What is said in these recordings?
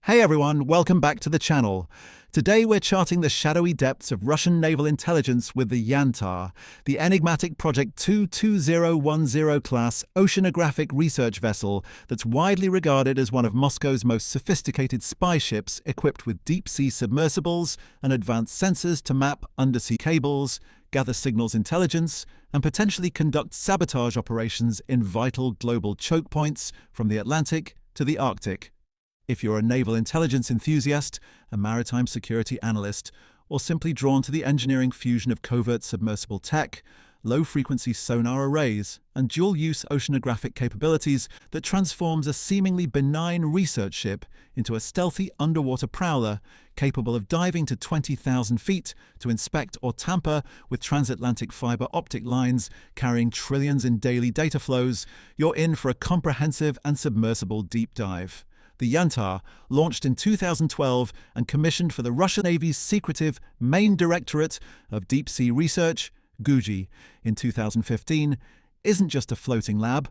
Hey everyone, welcome back to the channel. Today we're charting the shadowy depths of Russian naval intelligence with the Yantar, the enigmatic Project 22010 class oceanographic research vessel that's widely regarded as one of Moscow's most sophisticated spy ships, equipped with deep-sea submersibles and advanced sensors to map undersea cables, gather signals intelligence, and potentially conduct sabotage operations in vital global choke points from the Atlantic to the Arctic. If you're a naval intelligence enthusiast, a maritime security analyst, or simply drawn to the engineering fusion of covert submersible tech, low-frequency sonar arrays, and dual-use oceanographic capabilities that transforms a seemingly benign research ship into a stealthy underwater prowler capable of diving to 20,000 feet to inspect or tamper with transatlantic fiber optic lines carrying trillions in daily data flows, you're in for a comprehensive and submersible deep dive. The Yantar, launched in 2012 and commissioned for the Russian Navy's secretive Main Directorate of Deep Sea Research, GUJI, in 2015, isn't just a floating lab.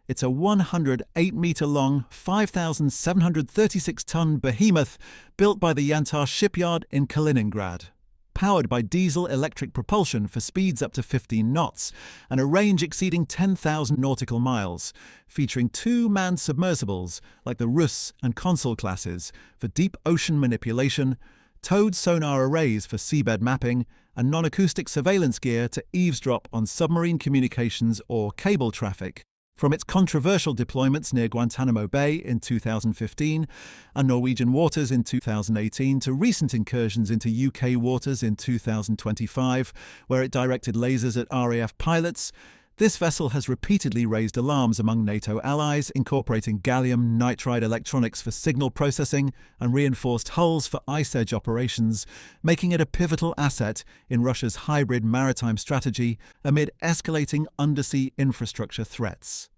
It's a 108-meter-long, 5,736-ton behemoth built by the Yantar shipyard in Kaliningrad. Powered by diesel-electric propulsion for speeds up to 15 knots and a range exceeding 10,000 nautical miles, featuring two manned submersibles like the Rus and Consul classes for deep ocean manipulation, towed sonar arrays for seabed mapping, and non-acoustic surveillance gear to eavesdrop on submarine communications or cable traffic. From its controversial deployments near Guantanamo Bay in 2015 and Norwegian waters in 2018 to recent incursions into UK waters in 2025, where it directed lasers at RAF pilots, this vessel has repeatedly raised alarms among NATO allies, incorporating gallium nitride electronics for signal processing and reinforced hulls for ice edge operations, making it a pivotal asset in Russia's hybrid maritime strategy amid escalating undersea infrastructure threats.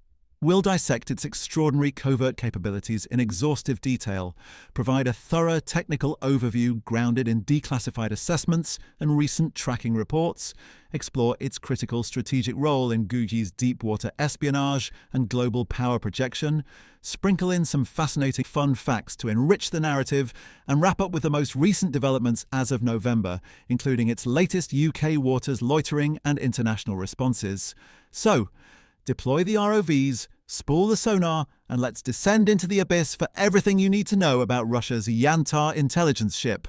We'll dissect its extraordinary covert capabilities in exhaustive detail, provide a thorough technical overview grounded in declassified assessments and recent tracking reports, explore its critical strategic role in GUJI's deep-water espionage and global power projection, sprinkle in some fascinating fun facts to enrich the narrative, and wrap up with the most recent developments as of November, including its latest UK waters loitering and international responses. So, deploy the ROVs, spool the sonar, and let's descend into the abyss for everything you need to know about Russia's Yantar intelligence ship.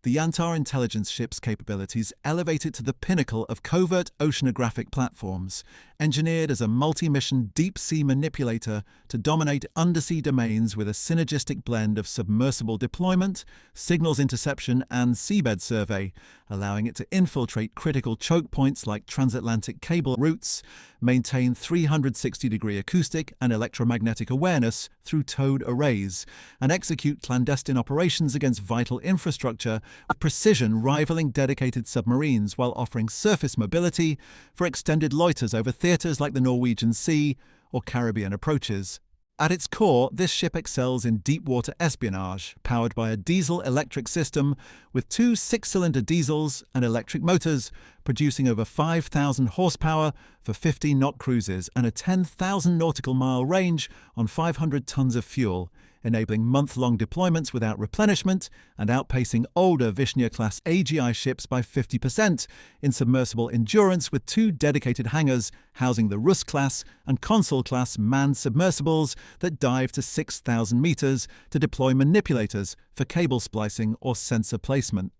The Yantar intelligence ship's capabilities elevate it to the pinnacle of covert oceanographic platforms, engineered as a multi-mission deep-sea manipulator to dominate undersea domains with a synergistic blend of submersible deployment, signals interception, and seabed survey, allowing it to infiltrate critical choke points like transatlantic cable routes, maintain 360-degree acoustic and electromagnetic awareness through towed arrays, and execute clandestine operations against vital infrastructure with precision rivaling dedicated submarines while offering surface mobility for extended loiters over theatres like the Norwegian Sea or Caribbean approaches. At its core, this ship excels in deep-water espionage, powered by a diesel-electric system with two 6-cylinder diesels and electric motors, producing over 5,000 horsepower for 15-knot cruises and a 10,000 nautical mile range on 500 tons of fuel, enabling month-long deployments without replenishment and outpacing older Vishnya-class AGI ships by 50% in submersible endurance, with two dedicated hangars housing the Rus-class and Consul-class manned submersibles that dive to 6,000 meters to deploy manipulators for cable splicing or sensor placement.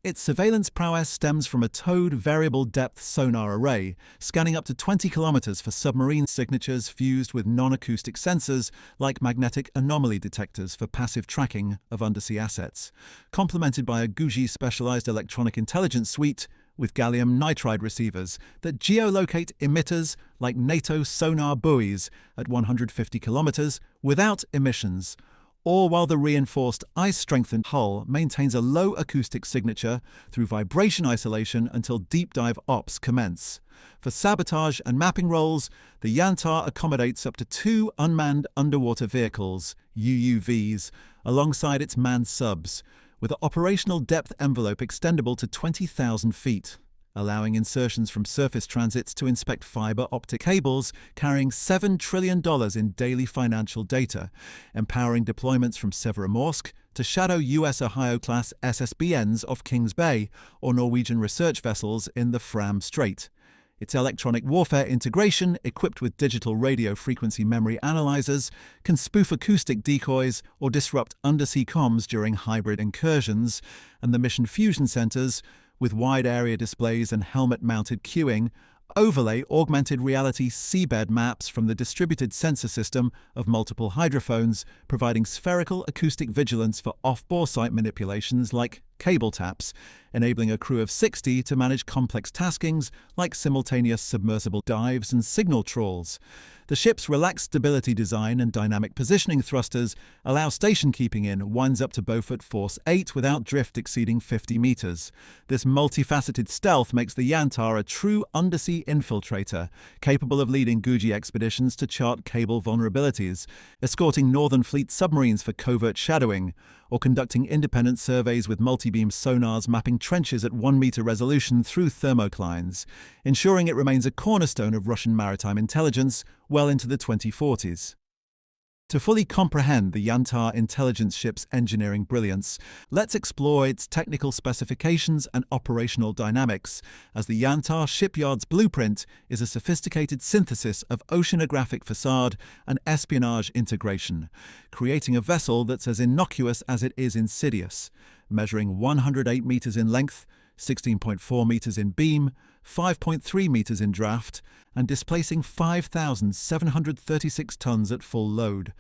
Its surveillance prowess stems from a towed variable-depth sonar array, scanning up to 20 kilometers for submarine signatures fused with non-acoustic sensors like magnetic anomaly detectors for passive tracking of undersea assets, complemented by a GUJI specialized electronic intelligence suite with gallium nitride receivers that geolocate emitters like NATO sonar buoys at 150 kilometers without emissions, or while the reinforced ice-strengthened hull maintains a low acoustic signature through vibration isolation until deep dive ops commence. For sabotage and mapping roles, the Yantar accommodates up to two unmanned underwater vehicles, UUVs, alongside its manned subs, with an operational depth envelope extendable to 20,000 feet. allowing insertions from surface transits to inspect fiber optic cables carrying $7 trillion in daily financial data, empowering deployments from Severomorsk to shadow U.S. Ohio-class SSBNs off Kings Bay or Norwegian research vessels in the Fram Strait. Its electronic warfare integration, equipped with digital radio frequency memory analyzers, can spoof acoustic decoys or disrupt undersea comms during hybrid incursions, and the mission fusion centers, with wide-area displays and helmet-mounted cueing, overlay augmented reality seabed maps from the distributed sensor system of multiple hydrophones, providing spherical acoustic vigilance for off-bore site manipulations like cable taps, enabling a crew of 60 to manage complex taskings like simultaneous submersible dives and signal trawls. The ship's relaxed stability design and dynamic positioning thrusters allow station keeping in winds up to Beaufort Force 8 without drift exceeding 50 meters. This multifaceted stealth makes the Yantar a true undersea infiltrator, capable of leading Guji expeditions to chart cable vulnerabilities, escorting Northern Fleet submarines for covert shadowing, or conducting independent surveys with multi-beam sonars mapping trenches at 1-meter resolution through thermoclines, ensuring it remains a cornerstone of Russian maritime intelligence well into the 2040s. To fully comprehend the Yantar intelligence ship's engineering brilliance, let's explore its technical specifications and operational dynamics, as the Yantar shipyard's blueprint is a sophisticated synthesis of oceanographic facade and espionage integration, creating a vessel that's as innocuous as it is insidious, measuring 108 meters in length, 16.4 meters in beam, 5.3 meters in draft, and displacing 5,736 tons at full load,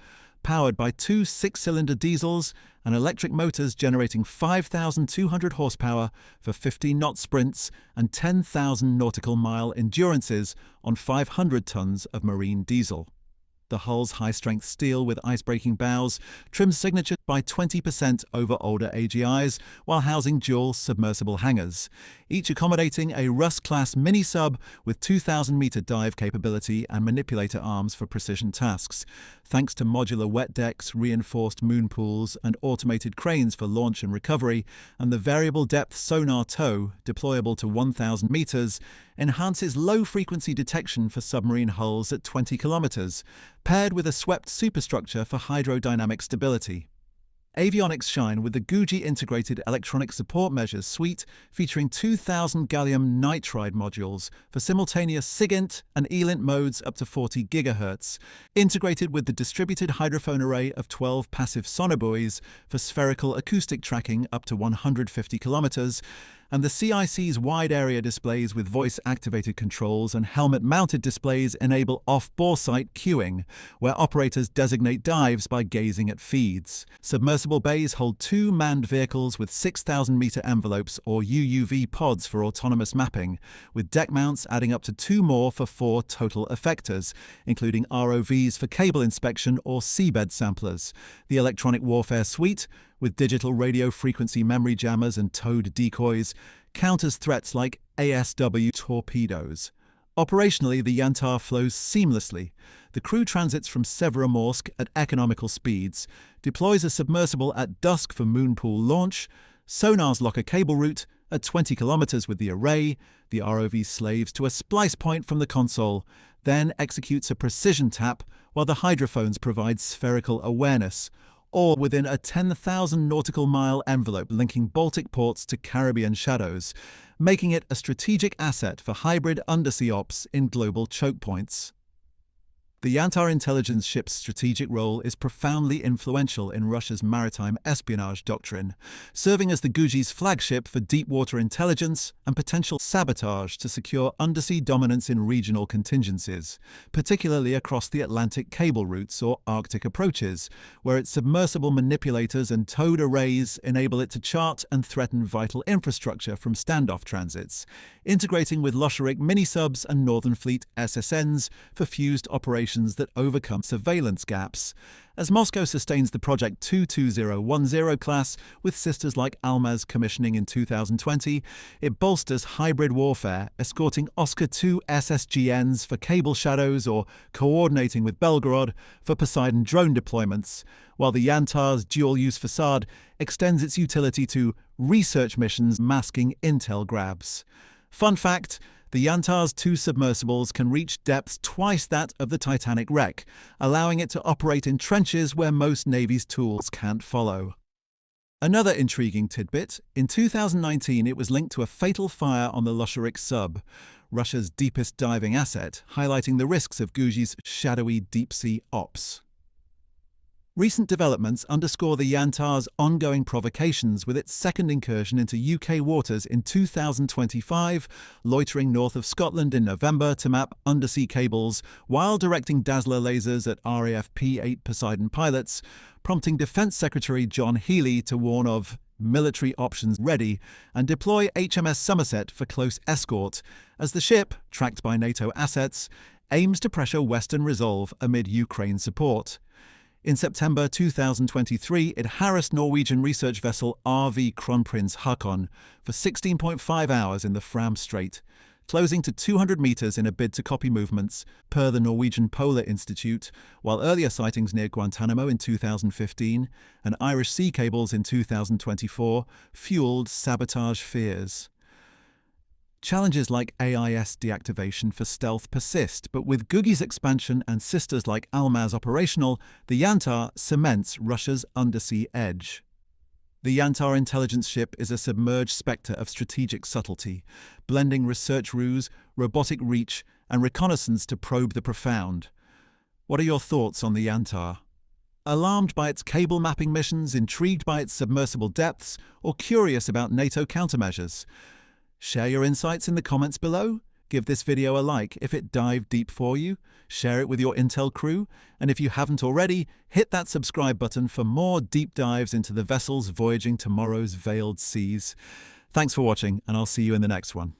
powered by two 6-cylinder diesels and electric motors generating 5,200 horsepower for 15-knot sprints and 10,000 nautical mile endurances on 500 tons of marine diesel. The hull's high-strength steel with ice-breaking bows trims signature by 20% over older AGIs while housing dual submersible hangars, each accommodating a Russ-class mini-sub with 2,000-meter dive capability and manipulator arms for precision tasks, thanks to modular wet decks, reinforced moon pools, and automated cranes for launch and recovery, and the variable depth sonar tow, deployable to 1,000 meters, enhances low-frequency detection for submarine hulls at 20 kilometers, paired with a swept superstructure for hydrodynamic stability. Avionics shine with the Guji Integrated Electronic Support Measures suite featuring 2,000 gallium nitride modules for simultaneous SIGINT and ELINT modes up to 40 GHz, integrated with the distributed hydrophone array of 12 passive sonar buoys for spherical acoustic tracking up to 150 kilometers, and the CIC's wide-area displays with voice-activated controls and helmet-mounted displays enable off-bore-site queuing, where operators designate dives by gazing at feeds. Submersible bays hold two manned vehicles with 6,000-meter envelopes or UUV pods for autonomous mapping, with deck mounts adding up to two more for 4 total effectors, including ROVs for cable inspection or seabed samplers. The electronic warfare suite, with digital radio frequency memory jammers and towed decoys, counters threats like ASW torpedoes. Operationally, the Yantar flows seamlessly. The crew transits from Severomorsk at economical speeds, deploys a submersible at dusk for moonpool launch, sonars lock a cable route at 20 kilometers with the array, the ROV slaves to a splice point from the console, then executes a precision tap while the hydrophones provide spherical awareness, or within a 10,000 nautical mile envelope linking Baltic ports to Caribbean shadows, making it a strategic asset for hybrid undersea ops in global choke points. The Yantar intelligence ship's strategic role is profoundly influential in Russia's maritime espionage doctrine, serving as the Guji's flagship for deep-water intelligence and potential sabotage to secure undersea dominance in regional contingencies, particularly across the Atlantic cable routes or Arctic approaches, where its submersible manipulators and towed arrays enable it to chart and threaten vital infrastructure from standoff transits, integrating with Losherick mini-subs and Northern Fleet SSNs for fused operations that overcome surveillance gaps. As Moscow sustains the Project 22010 class with sisters like Almaz commissioning in 2020, it bolsters hybrid warfare, escorting Oscar II SSGNs for cable shadows or coordinating with Belgorod for Poseidon drone deployments, while the Yantar's dual-use facade extends its utility to research missions masking intel grabs. Fun fact, the Yantar's 2 submersibles can reach depths twice that of the Titanic wreck, allowing it to operate in trenches where most Navy's tools can't follow. Another intriguing tidbit, in 2019 it was linked to a fatal fire on the Losharik sub, Russia's deepest diving asset, highlighting the risks of Guji's shadowy deep-sea ops. Recent developments underscore the Yantar's ongoing provocations with its second incursion into UK waters in 2025, loitering north of Scotland in November to map undersea cables while directing Dazzler lasers at RAF P-8 Poseidon pilots, prompting Defence Secretary John Healey to warn of military options ready and deploy HMS Somerset for close escort as the ship, tracked by NATO assets, aims to pressure Western resolve amid Ukraine support. In September 2023, it harassed Norwegian research vessel RV Kronprins Haakon for 16.5 hours in the Fram Strait, closing to 200 meters in a bid to copy movements, per the Norwegian Polar Institute, while earlier sightings near Guantanamo in 2015 and Irish sea cables in 2024 fueled sabotage fears. Challenges like AIS deactivation for stealth persist, but with Gugi's expansion and sisters like Almaz operational, the Yantar cements Russia's undersea edge. The Yantar intelligence ship is a submerged spectre of strategic subtlety, blending research ruse, robotic reach, and reconnaissance to probe the profound. What are your thoughts on the Yantar? Alarmed by its cable mapping missions, intrigued by its submersible depths, or curious about NATO countermeasures? Share your insights in the comments below. Give this video a like if it dived deep for you. Share it with your Intel crew. And if you haven't already, hit that subscribe button for more deep dives into the vessels voyaging tomorrow's veiled seas. Thanks for watching, and I'll see you in the next one.